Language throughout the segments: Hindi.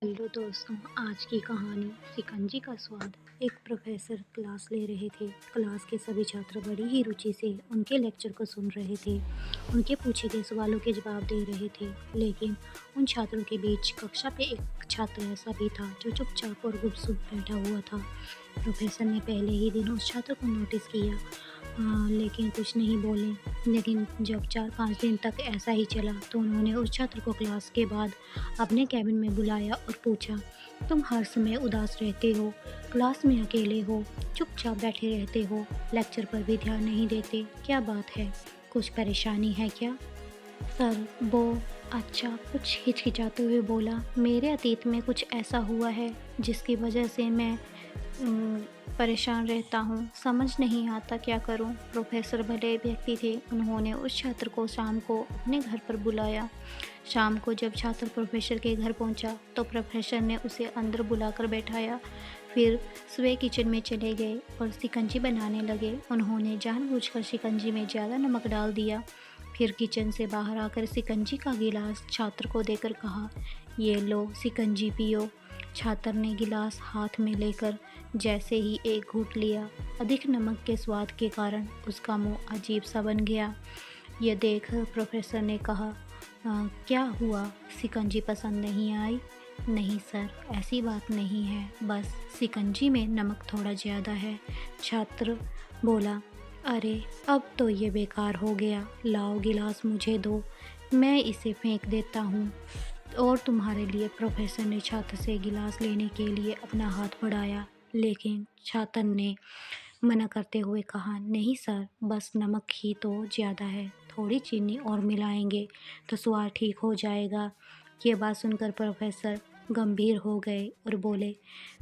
हेलो दोस्तों, आज की कहानी शिकंजी का स्वाद। एक प्रोफेसर क्लास ले रहे थे। क्लास के सभी छात्र बड़ी ही रुचि से उनके लेक्चर को सुन रहे थे। उनके पूछे गए सवालों के जवाब दे रहे थे। लेकिन उन छात्रों के बीच कक्षा पे एक छात्र ऐसा भी था जो चुपचाप और गुपचुप बैठा हुआ था। प्रोफेसर ने पहले ही दिन उस छात्र को नोटिस किया, लेकिन कुछ नहीं बोले। लेकिन जब 4-5 दिन तक ऐसा ही चला तो उन्होंने उस छात्र को क्लास के बाद अपने कैबिन में बुलाया और पूछा, तुम हर समय उदास रहते हो, क्लास में अकेले हो, चुपचाप बैठे रहते हो, लेक्चर पर भी ध्यान नहीं देते, क्या बात है? कुछ परेशानी है क्या? सर, वो अच्छा, कुछ हिचकिचाते हुए बोला, मेरे अतीत में कुछ ऐसा हुआ है जिसकी वजह से मैं परेशान रहता हूँ, समझ नहीं आता क्या करूँ। प्रोफेसर भले व्यक्ति थे, उन्होंने उस छात्र को शाम को अपने घर पर बुलाया। शाम को जब छात्र प्रोफेसर के घर पहुँचा तो प्रोफेसर ने उसे अंदर बुलाकर बैठाया। फिर वे किचन में चले गए और शिकंजी बनाने लगे। उन्होंने जानबूझकर शिकंजी में ज़्यादा नमक डाल दिया। फिर किचन से बाहर आकर शिकंजी का गिलास छात्र को देकर कहा, ये लो शिकंजी पियो। छात्र ने गिलास हाथ में लेकर जैसे ही एक घूंट लिया, अधिक नमक के स्वाद के कारण उसका मुंह अजीब सा बन गया। यह देख प्रोफेसर ने कहा, क्या हुआ, शिकंजी पसंद नहीं आई? नहीं सर, ऐसी बात नहीं है, बस शिकंजी में नमक थोड़ा ज़्यादा है। छात्र बोला, अरे अब तो ये बेकार हो गया, लाओ गिलास मुझे दो, मैं इसे फेंक देता हूँ और तुम्हारे लिए। प्रोफेसर ने छात्र से गिलास लेने के लिए अपना हाथ बढ़ाया, लेकिन छात्र ने मना करते हुए कहा, नहीं सर, बस नमक ही तो ज़्यादा है, थोड़ी चीनी और मिलाएंगे तो स्वाद ठीक हो जाएगा। ये बात सुनकर प्रोफेसर गंभीर हो गए और बोले,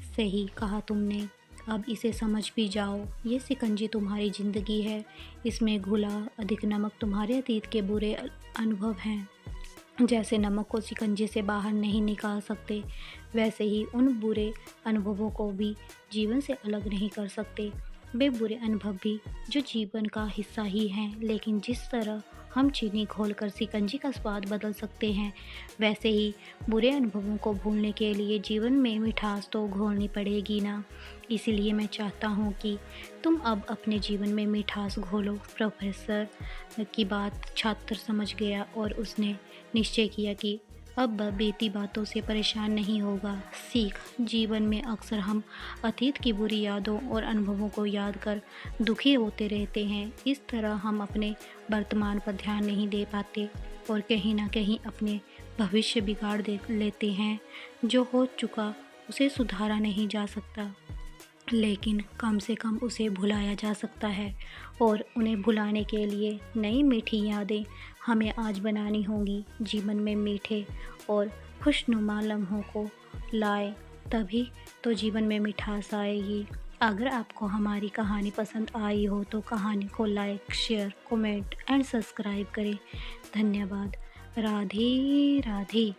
सही कहा तुमने, अब इसे समझ भी जाओ, ये शिकंजी तुम्हारी ज़िंदगी है, इसमें घुला अधिक नमक तुम्हारे अतीत के बुरे अनुभव हैं। जैसे नमक को शिकंजी से बाहर नहीं निकाल सकते, वैसे ही उन बुरे अनुभवों को भी जीवन से अलग नहीं कर सकते। वे बुरे अनुभव भी जो जीवन का हिस्सा ही हैं, लेकिन जिस तरह हम चीनी घोलकर शिकंजी का स्वाद बदल सकते हैं, वैसे ही बुरे अनुभवों को भूलने के लिए जीवन में मिठास तो घोलनी पड़ेगी ना। इसीलिए मैं चाहता हूँ कि तुम अब अपने जीवन में मिठास घोलो। प्रोफेसर की बात छात्र समझ गया और उसने निश्चय किया कि अब वह बीती बातों से परेशान नहीं होगा। सीख, जीवन में अक्सर हम अतीत की बुरी यादों और अनुभवों को याद कर दुखी होते रहते हैं। इस तरह हम अपने वर्तमान पर ध्यान नहीं दे पाते और कहीं ना कहीं अपने भविष्य बिगाड़ दे लेते हैं। जो हो चुका उसे सुधारा नहीं जा सकता, लेकिन कम से कम उसे भुलाया जा सकता है, और उन्हें भुलाने के लिए नई मीठी यादें हमें आज बनानी होंगी। जीवन में मीठे और खुशनुमा लम्हों को लाए, तभी तो जीवन में मिठास आएगी। अगर आपको हमारी कहानी पसंद आई हो तो कहानी को like, share, comment and subscribe करें। धन्यवाद। राधे राधे।